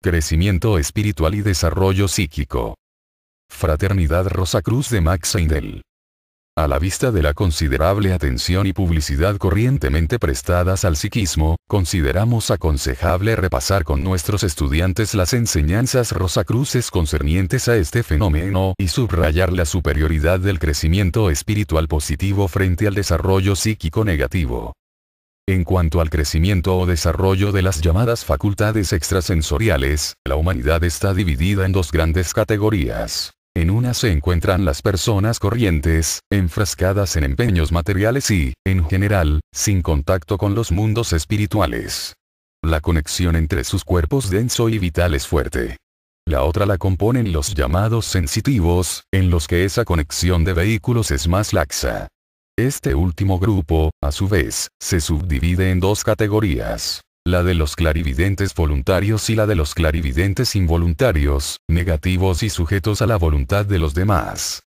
Crecimiento espiritual y desarrollo psíquico. Fraternidad Rosacruz de Max Seidel. A la vista de la considerable atención y publicidad corrientemente prestadas al psiquismo, consideramos aconsejable repasar con nuestros estudiantes las enseñanzas rosacruces concernientes a este fenómeno y subrayar la superioridad del crecimiento espiritual positivo frente al desarrollo psíquico negativo. En cuanto al crecimiento o desarrollo de las llamadas facultades extrasensoriales, la humanidad está dividida en dos grandes categorías. En una se encuentran las personas corrientes, enfrascadas en empeños materiales y, en general, sin contacto con los mundos espirituales. La conexión entre sus cuerpos denso y vital es fuerte. La otra la componen los llamados sensitivos, en los que esa conexión de vehículos es más laxa. Este último grupo, a su vez, se subdivide en dos categorías. La de los clarividentes voluntarios y la de los clarividentes involuntarios, negativos y sujetos a la voluntad de los demás.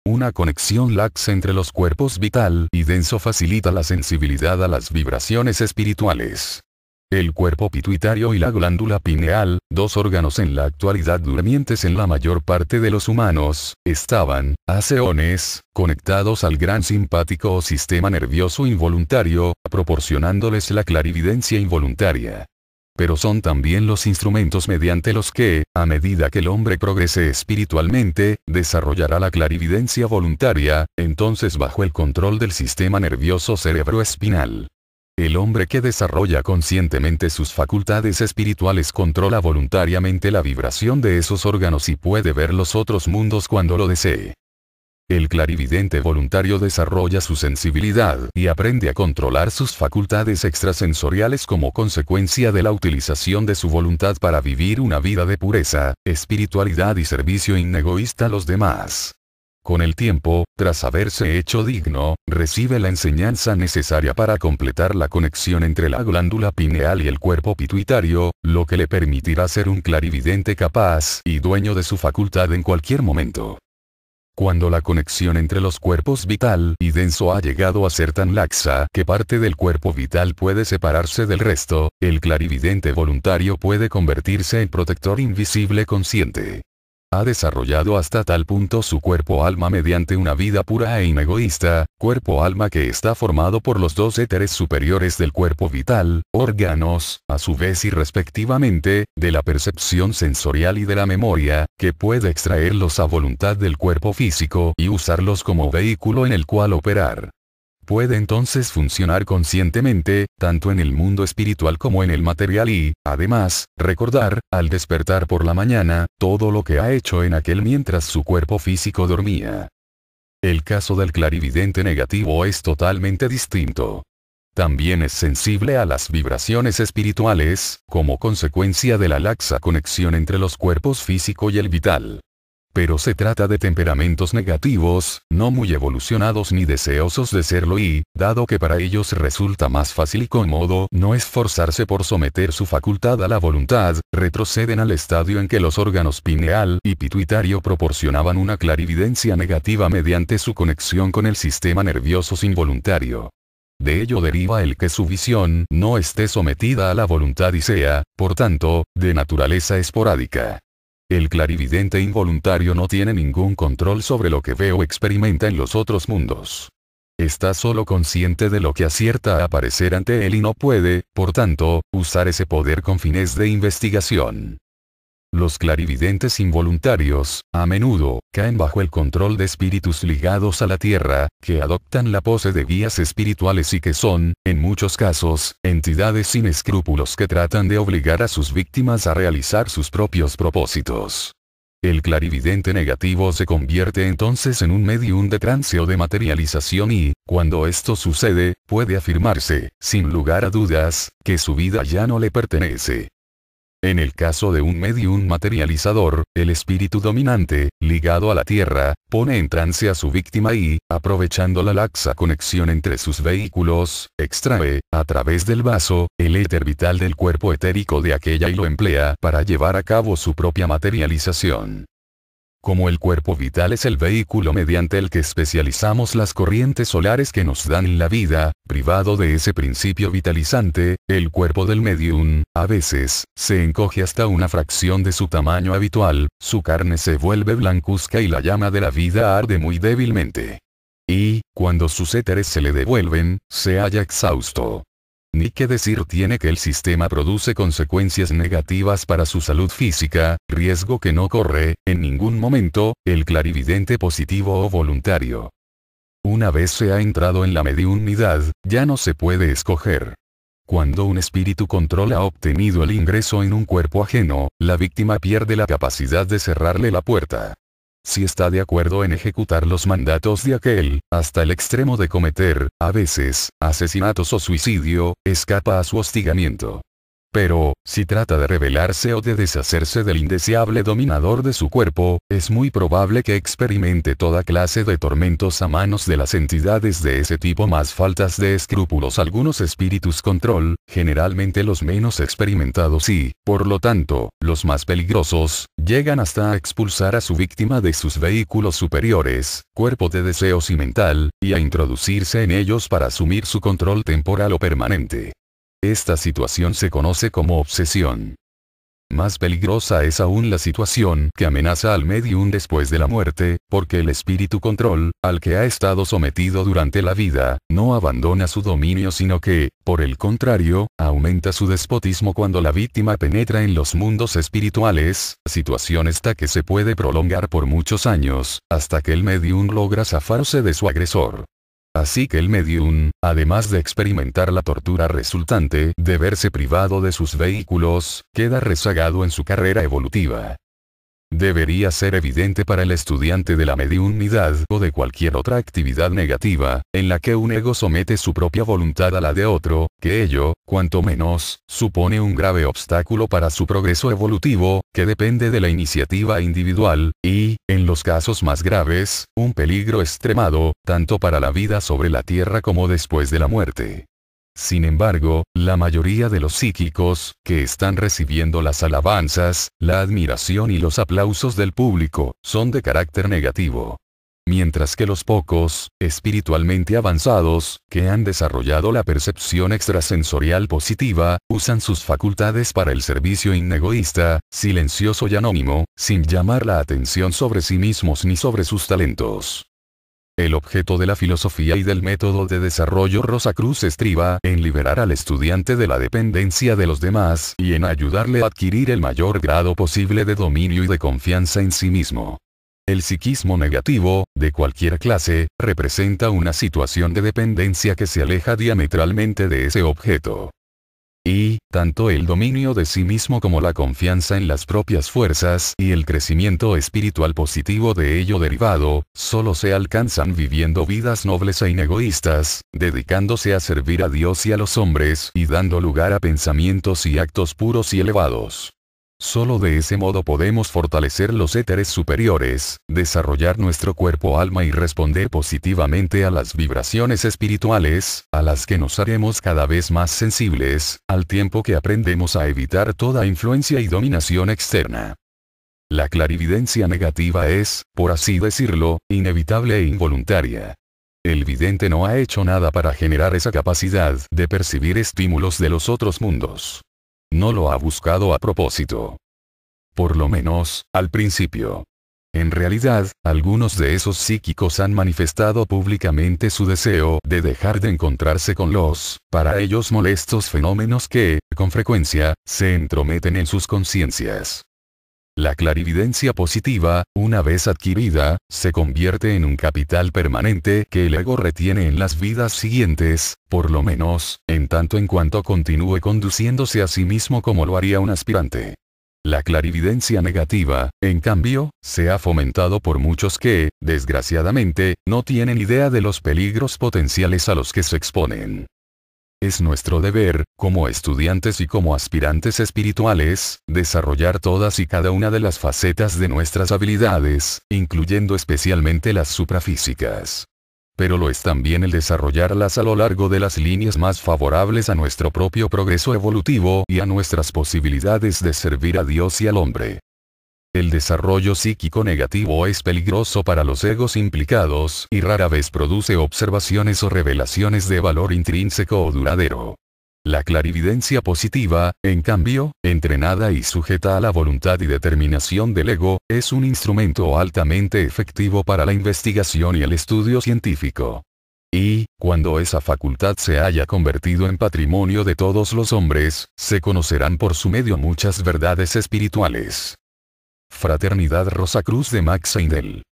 Una conexión laxa entre los cuerpos vital y denso facilita la sensibilidad a las vibraciones espirituales. El cuerpo pituitario y la glándula pineal, dos órganos en la actualidad durmientes en la mayor parte de los humanos, estaban, hace eones, conectados al gran simpático o sistema nervioso involuntario, proporcionándoles la clarividencia involuntaria. Pero son también los instrumentos mediante los que, a medida que el hombre progrese espiritualmente, desarrollará la clarividencia voluntaria, entonces bajo el control del sistema nervioso cerebroespinal. El hombre que desarrolla conscientemente sus facultades espirituales controla voluntariamente la vibración de esos órganos y puede ver los otros mundos cuando lo desee. El clarividente voluntario desarrolla su sensibilidad y aprende a controlar sus facultades extrasensoriales como consecuencia de la utilización de su voluntad para vivir una vida de pureza, espiritualidad y servicio inegoísta a los demás. Con el tiempo, tras haberse hecho digno, recibe la enseñanza necesaria para completar la conexión entre la glándula pineal y el cuerpo pituitario, lo que le permitirá ser un clarividente capaz y dueño de su facultad en cualquier momento. Cuando la conexión entre los cuerpos vital y denso ha llegado a ser tan laxa que parte del cuerpo vital puede separarse del resto, el clarividente voluntario puede convertirse en protector invisible consciente. Ha desarrollado hasta tal punto su cuerpo-alma mediante una vida pura e inegoísta, cuerpo-alma que está formado por los dos éteres superiores del cuerpo vital, órganos, a su vez y respectivamente, de la percepción sensorial y de la memoria, que puede extraerlos a voluntad del cuerpo físico y usarlos como vehículo en el cual operar. Puede entonces funcionar conscientemente, tanto en el mundo espiritual como en el material y, además, recordar, al despertar por la mañana, todo lo que ha hecho en aquel mientras su cuerpo físico dormía. El caso del clarividente negativo es totalmente distinto. También es sensible a las vibraciones espirituales, como consecuencia de la laxa conexión entre los cuerpos físico y el vital. Pero se trata de temperamentos negativos, no muy evolucionados ni deseosos de serlo y, dado que para ellos resulta más fácil y cómodo no esforzarse por someter su facultad a la voluntad, retroceden al estadio en que los órganos pineal y pituitario proporcionaban una clarividencia negativa mediante su conexión con el sistema nervioso involuntario. De ello deriva el que su visión no esté sometida a la voluntad y sea, por tanto, de naturaleza esporádica. El clarividente involuntario no tiene ningún control sobre lo que ve o experimenta en los otros mundos. Está solo consciente de lo que acierta a aparecer ante él y no puede, por tanto, usar ese poder con fines de investigación. Los clarividentes involuntarios, a menudo, caen bajo el control de espíritus ligados a la tierra, que adoptan la pose de guías espirituales y que son, en muchos casos, entidades sin escrúpulos que tratan de obligar a sus víctimas a realizar sus propios propósitos. El clarividente negativo se convierte entonces en un medium de trance o de materialización y, cuando esto sucede, puede afirmarse, sin lugar a dudas, que su vida ya no le pertenece. En el caso de un medium materializador, el espíritu dominante, ligado a la tierra, pone en trance a su víctima y, aprovechando la laxa conexión entre sus vehículos, extrae, a través del vaso, el éter vital del cuerpo etérico de aquella y lo emplea para llevar a cabo su propia materialización. como el cuerpo vital es el vehículo mediante el que especializamos las corrientes solares que nos dan la vida, privado de ese principio vitalizante, el cuerpo del médium, a veces, se encoge hasta una fracción de su tamaño habitual, su carne se vuelve blancuzca y la llama de la vida arde muy débilmente. Y, cuando sus éteres se le devuelven, se halla exhausto. Ni qué decir tiene que el sistema produce consecuencias negativas para su salud física, riesgo que no corre, en ningún momento, el clarividente positivo o voluntario. Una vez se ha entrado en la mediunidad, ya no se puede escoger. Cuando un espíritu control ha obtenido el ingreso en un cuerpo ajeno, la víctima pierde la capacidad de cerrarle la puerta. Si está de acuerdo en ejecutar los mandatos de aquel, hasta el extremo de cometer, a veces, asesinatos o suicidio, escapa a su hostigamiento. Pero, si trata de rebelarse o de deshacerse del indeseable dominador de su cuerpo, es muy probable que experimente toda clase de tormentos a manos de las entidades de ese tipo más faltas de escrúpulos. Algunos espíritus control, generalmente los menos experimentados y, por lo tanto, los más peligrosos, llegan hasta a expulsar a su víctima de sus vehículos superiores, cuerpo de deseos y mental, y a introducirse en ellos para asumir su control temporal o permanente. Esta situación se conoce como obsesión. Más peligrosa es aún la situación que amenaza al médium después de la muerte, porque el espíritu control, al que ha estado sometido durante la vida, no abandona su dominio sino que, por el contrario, aumenta su despotismo cuando la víctima penetra en los mundos espirituales, situación esta que se puede prolongar por muchos años, hasta que el médium logra zafarse de su agresor. Así que el médium, además de experimentar la tortura resultante de verse privado de sus vehículos, queda rezagado en su carrera evolutiva. Debería ser evidente para el estudiante de la mediunidad o de cualquier otra actividad negativa, en la que un ego somete su propia voluntad a la de otro, que ello, cuanto menos, supone un grave obstáculo para su progreso evolutivo, que depende de la iniciativa individual, y, en los casos más graves, un peligro extremado, tanto para la vida sobre la tierra como después de la muerte. Sin embargo, la mayoría de los psíquicos, que están recibiendo las alabanzas, la admiración y los aplausos del público, son de carácter negativo. Mientras que los pocos, espiritualmente avanzados, que han desarrollado la percepción extrasensorial positiva, usan sus facultades para el servicio inegoísta, silencioso y anónimo, sin llamar la atención sobre sí mismos ni sobre sus talentos. El objeto de la filosofía y del método de desarrollo Rosacruz estriba en liberar al estudiante de la dependencia de los demás y en ayudarle a adquirir el mayor grado posible de dominio y de confianza en sí mismo. El psiquismo negativo, de cualquier clase, representa una situación de dependencia que se aleja diametralmente de ese objeto. Y, tanto el dominio de sí mismo como la confianza en las propias fuerzas y el crecimiento espiritual positivo de ello derivado, solo se alcanzan viviendo vidas nobles e inegoístas, dedicándose a servir a Dios y a los hombres y dando lugar a pensamientos y actos puros y elevados. Solo de ese modo podemos fortalecer los éteres superiores, desarrollar nuestro cuerpo alma y responder positivamente a las vibraciones espirituales, a las que nos haremos cada vez más sensibles, al tiempo que aprendemos a evitar toda influencia y dominación externa. La clarividencia negativa es, por así decirlo, inevitable e involuntaria. El vidente no ha hecho nada para generar esa capacidad de percibir estímulos de los otros mundos. No lo ha buscado a propósito. Por lo menos, al principio. En realidad, algunos de esos psíquicos han manifestado públicamente su deseo de dejar de encontrarse con los, para ellos molestos fenómenos que, con frecuencia, se entrometen en sus conciencias. La clarividencia positiva, una vez adquirida, se convierte en un capital permanente que el ego retiene en las vidas siguientes, por lo menos, en tanto en cuanto continúe conduciéndose a sí mismo como lo haría un aspirante. La clarividencia negativa, en cambio, se ha fomentado por muchos que, desgraciadamente, no tienen idea de los peligros potenciales a los que se exponen. Es nuestro deber, como estudiantes y como aspirantes espirituales, desarrollar todas y cada una de las facetas de nuestras habilidades, incluyendo especialmente las suprafísicas. Pero lo es también el desarrollarlas a lo largo de las líneas más favorables a nuestro propio progreso evolutivo y a nuestras posibilidades de servir a Dios y al hombre. El desarrollo psíquico negativo es peligroso para los egos implicados y rara vez produce observaciones o revelaciones de valor intrínseco o duradero. La clarividencia positiva, en cambio, entrenada y sujeta a la voluntad y determinación del ego, es un instrumento altamente efectivo para la investigación y el estudio científico. Y, cuando esa facultad se haya convertido en patrimonio de todos los hombres, se conocerán por su medio muchas verdades espirituales. Fraternidad Rosacruz de Max Seidel.